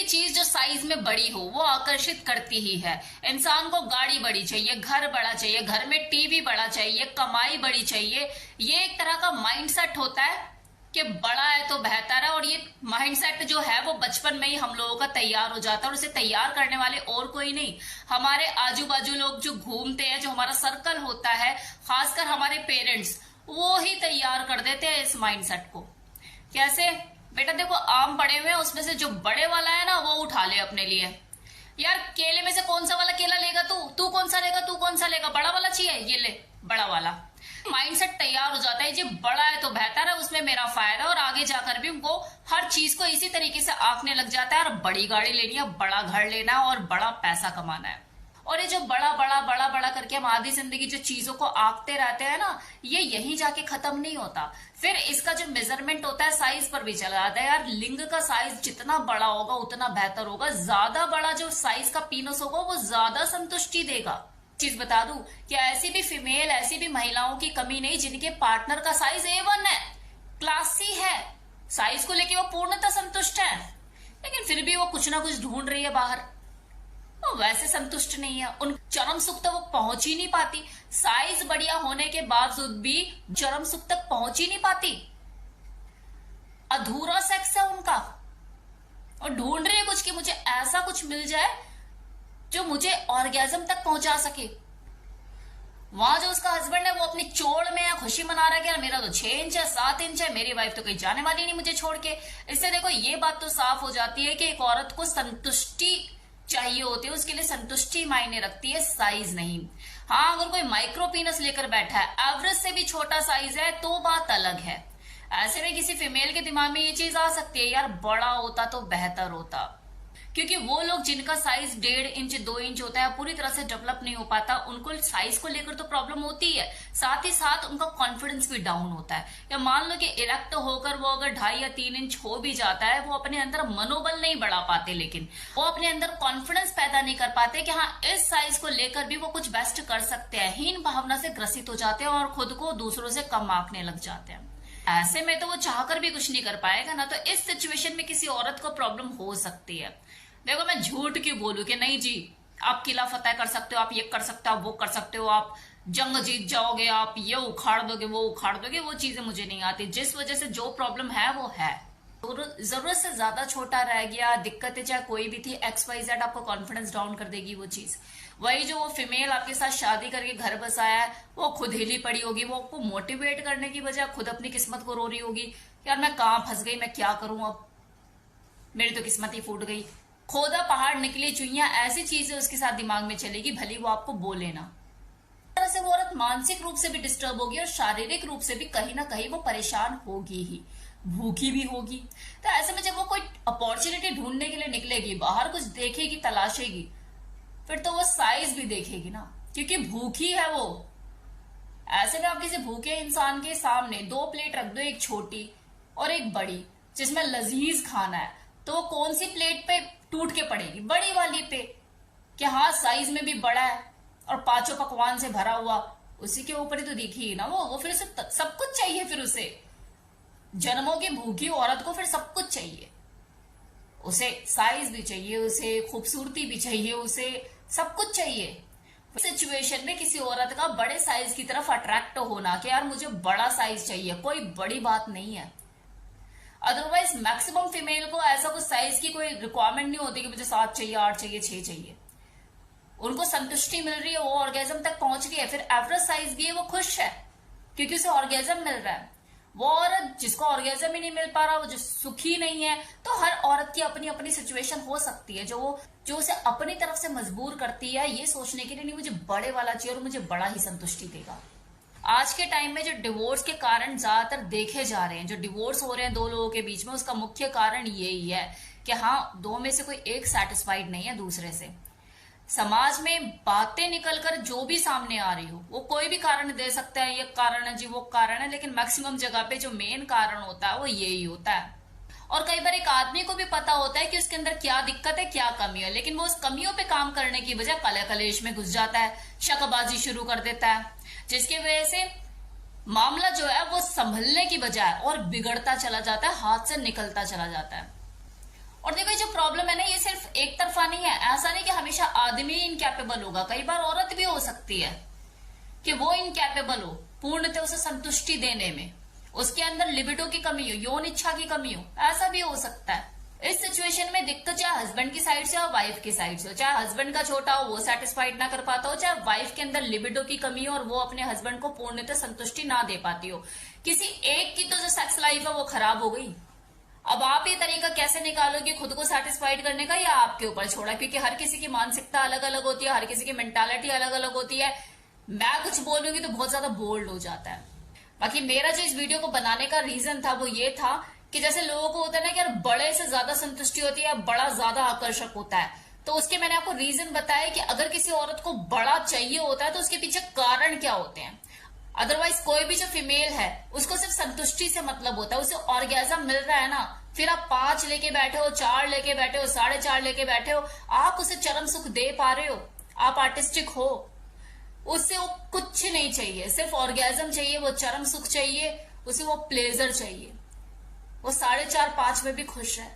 चीज जो साइज में बड़ी हो वो आकर्षित करती ही है। इंसान को गाड़ी बड़ी चाहिए, घर बड़ा चाहिए, घर में टीवी बड़ा चाहिए, कमाई बड़ी चाहिए। ये एक तरह का माइंडसेट होता है कि बड़ा है तो बेहतर है, और ये माइंडसेट जो है वो बचपन में ही हम लोगों का तैयार हो जाता है, और उसे तैयार करने वाले और कोई नहीं, हमारे आजू बाजू लोग जो घूमते हैं, जो हमारा सर्कल होता है, खासकर हमारे पेरेंट्स, वो ही तैयार कर देते हैं इस माइंडसेट को। कैसे? बेटा देखो, आम पड़े हुए हैं, उसमें से जो बड़े वाला है ना वो उठा ले अपने लिए। यार केले में से कौन सा वाला केला लेगा तू कौन सा लेगा, तू कौन सा लेगा, बड़ा वाला चाहिए, ये ले बड़ा वाला। माइंडसेट तैयार हो जाता है, जी बड़ा है तो बेहतर है, उसमें मेरा फायदा, और आगे जाकर भी उनको हर चीज को इसी तरीके से आंकने लग जाता है, और बड़ी गाड़ी लेनी है, बड़ा घर लेना है, और बड़ा पैसा कमाना है। और ये जो बड़ा बड़ा बड़ा बड़ा करके हम आधी जिंदगी जो चीजों को आंकते रहते हैं ना, ये यहीं जाके खत्म नहीं होता। फिर इसका जो मेजरमेंट होता है साइज पर भी चला जाता है। यार लिंग का साइज जितना बड़ा होगा उतना बेहतर होगा, ज्यादा बड़ा जो साइज का पीनस होगा वो ज्यादा संतुष्टि देगा। चीज बता दूं कि ऐसी भी फीमेल, ऐसी भी महिलाओं की कमी नहीं जिनके पार्टनर का साइज A1 है, क्लास C है, साइज को लेके वो पूर्णतः संतुष्ट है, लेकिन फिर भी वो कुछ ना कुछ ढूंढ रही है बाहर, वो वैसे संतुष्ट नहीं है। उन चरम सुख तक वो पहुंच ही नहीं पाती, साइज बढ़िया होने के बावजूद भी चरम सुख तक पहुंच ही नहीं पाती, अधूरा सेक्स है उनका, और ढूंढ रही है कुछ कि मुझे ऐसा कुछ मिल जाए जो मुझे ऑर्गेजम तक पहुंचा सके। वहां जो उसका हस्बैंड है वो अपनी चोड़ में है, खुशी मना रहा है कि यार मेरा तो 6 इंच है, 7 इंच है, मेरी वाइफ तो कहीं जाने वाली नहीं मुझे छोड़ के। इससे देखो ये बात तो साफ हो जाती है कि एक औरत को संतुष्टि चाहिए होती है, उसके लिए संतुष्टि मायने रखती है, साइज नहीं। हाँ, अगर कोई माइक्रो पीनस लेकर बैठा है, एवरेज से भी छोटा साइज है, तो बात अलग है। ऐसे में किसी फीमेल के दिमाग में ये चीज आ सकती है, यार बड़ा होता तो बेहतर होता, क्योंकि वो लोग जिनका साइज 1.5 इंच 2 इंच होता है, पूरी तरह से डेवलप नहीं हो पाता, उनको साइज को लेकर तो प्रॉब्लम होती है, साथ ही साथ उनका कॉन्फिडेंस भी डाउन होता है। या मान लो कि इरेक्ट होकर वो अगर 2.5 या 3 इंच हो भी जाता है, वो अपने अंदर मनोबल नहीं बढ़ा पाते, लेकिन वो अपने अंदर कॉन्फिडेंस पैदा नहीं कर पाते कि हाँ इस साइज को लेकर भी वो कुछ बेस्ट कर सकते हैं। हीन भावना से ग्रसित हो जाते हैं और खुद को दूसरों से कम आंकने लग जाते हैं। ऐसे में तो वो चाहकर भी कुछ नहीं कर पाएगा ना, तो इस सिचुएशन में किसी औरत को प्रॉब्लम हो सकती है। देखो मैं झूठ क्यों बोलूं कि नहीं जी आप किला फतेह कर सकते हो, आप ये कर सकते हो, आप वो कर सकते हो, आप जंग जीत जाओगे, आप ये उखाड़ दोगे, वो उखाड़ दोगे, वो चीजें मुझे नहीं आती। जिस वजह से जो प्रॉब्लम है वो है, जरूरत से ज्यादा छोटा रह गया, दिक्कतें चाहे कोई भी थी, XYZ आपको कॉन्फिडेंस डाउन कर देगी वो चीज। वही जो वो फीमेल आपके साथ शादी करके घर बसाया है, वो खुद हिली पड़ी होगी, वो आपको मोटिवेट करने की बजाय खुद अपनी किस्मत को रो रही होगी, यार मैं कहां फंस गई, मैं क्या करूं, अब मेरी तो किस्मत ही फूट गई, खोदा पहाड़ निकली चुईया, ऐसी चीजें उसके साथ दिमाग में चलेगी, भली वो आपको बोले ना। तरह से वो औरत मानसिक रूप से भी डिस्टर्ब होगी और शारीरिक रूप से भी कहीं ना कहीं वो परेशान होगी ही, भूखी भी होगी। तो ऐसे में जब वो कोई अपॉर्चुनिटी ढूंढने के लिए निकलेगी, बाहर कुछ देखेगी, तलाशेगी, फिर तो वो साइज भी देखेगी ना, क्योंकि भूखी है वो। ऐसे में आप किसी भूखे इंसान के सामने 2 प्लेट रख दो, एक छोटी और एक बड़ी, जिसमें लजीज खाना है, तो कौन सी प्लेट पे टूट के पड़ेगी? बड़ी वाली पे, कि हाँ साइज में भी बड़ा है और 5 पकवान से भरा हुआ, उसी के ऊपर ही तो दिखी ना वो फिर उसे सब कुछ चाहिए, फिर उसे जन्मों की भूखी औरत को फिर सब कुछ चाहिए, उसे साइज भी चाहिए, उसे खूबसूरती भी चाहिए, उसे सब कुछ चाहिए। सिचुएशन में किसी औरत का बड़े साइज की तरफ अट्रैक्ट होना कि यार मुझे बड़ा साइज चाहिए, कोई बड़ी बात नहीं है। अदरवाइज मैक्सिमम फीमेल को ऐसा कुछ साइज की कोई रिक्वायरमेंट नहीं होती कि मुझे 7 चाहिए, 8 चाहिए, 6 चाहिए। उनको संतुष्टि मिल रही है, वो ऑर्गेजम तक पहुंच रही है, फिर एवरेज साइज भी है, वो खुश है क्योंकि उसे ऑर्गेजम मिल रहा है। वो औरत जिसको ऑर्गेजम ही नहीं मिल पा रहा, वो जो सुखी नहीं है, तो हर औरत की अपनी अपनी सिचुएशन हो सकती है जो उसे अपनी तरफ से मजबूर करती है ये सोचने के लिए नहीं मुझे बड़े वाला चाहिए और मुझे बड़ा ही संतुष्टि देगा। आज के टाइम में जो डिवोर्स के कारण ज्यादातर देखे जा रहे हैं, जो डिवोर्स हो रहे हैं 2 लोगों के बीच में, उसका मुख्य कारण यही है कि हाँ 2 में से कोई एक सेटिस्फाइड नहीं है दूसरे से। समाज में बातें निकलकर जो भी सामने आ रही हो, वो कोई भी कारण दे सकता है, ये कारण है जी, वो कारण है, लेकिन मैक्सिमम जगह पे जो मेन कारण होता है वो यही होता है। और कई बार एक आदमी को भी पता होता है कि उसके अंदर क्या दिक्कत है, क्या कमी है, लेकिन वो उस कमियों पे काम करने की बजाय कलह कलेश में घुस जाता है, शकबाजी शुरू कर देता है, जिसकी वजह से मामला जो है वो संभलने की बजाय और बिगड़ता चला जाता है, हाथ से निकलता चला जाता है। और देखो ये जो प्रॉब्लम है ना, ये ऐसा नहीं है, ऐसा नहीं कि हमेशा आदमी इनकैपेबल होगा, कई बार औरत भी हो सकती है कि वो इनकैपेबल हो पूर्णतः उसे संतुष्टि देने में, उसके अंदर लिबिडो की कमी हो, यौन इच्छा की कमी हो, ऐसा भी हो सकता है। इस सिचुएशन में दिक्कत चाहे हस्बैंड की साइड से हो, वाइफ की साइड से हो, चाहे हस्बैंड का छोटा हो, वो सेटिस्फाइड ना कर पाता हो, चाहे वाइफ के अंदर लिबिडो की कमी हो और वो अपने हस्बैंड को पूर्णतः संतुष्टि ना दे पाती हो, किसी एक की तो जो सेक्स लाइफ है वो खराब हो गई। अब आप ये तरीका कैसे निकालोगे खुद को सेटिस्फाइड करने का, या आपके ऊपर छोड़ा, क्योंकि हर किसी की मानसिकता अलग अलग होती है, हर किसी की मेंटालिटी अलग अलग होती है। मैं कुछ बोलूंगी तो बहुत ज्यादा बोल्ड हो जाता है। बाकी मेरा जो इस वीडियो को बनाने का रीजन था वो ये था कि जैसे लोगों को होता है ना कि यार बड़े से ज्यादा संतुष्टि होती है, बड़ा ज्यादा आकर्षक होता है, तो उसके मैंने आपको रीजन बताया कि अगर किसी औरत को बड़ा चाहिए होता है तो उसके पीछे कारण क्या होते हैं। अदरवाइज कोई भी जो फीमेल है उसको सिर्फ संतुष्टि से मतलब होता है, उसे ऑर्गेजम मिल रहा है ना, फिर आप 5 लेके बैठे हो, 4 लेके बैठे हो, 4.5 लेके बैठे हो, आप उसे चरम सुख दे पा रहे हो, आप आर्टिस्टिक हो, उससे वो कुछ नहीं चाहिए, सिर्फ ऑर्गेजम चाहिए, वो चरम सुख चाहिए, उसे वो प्लेजर चाहिए, वो 4.5-5 में भी खुश है।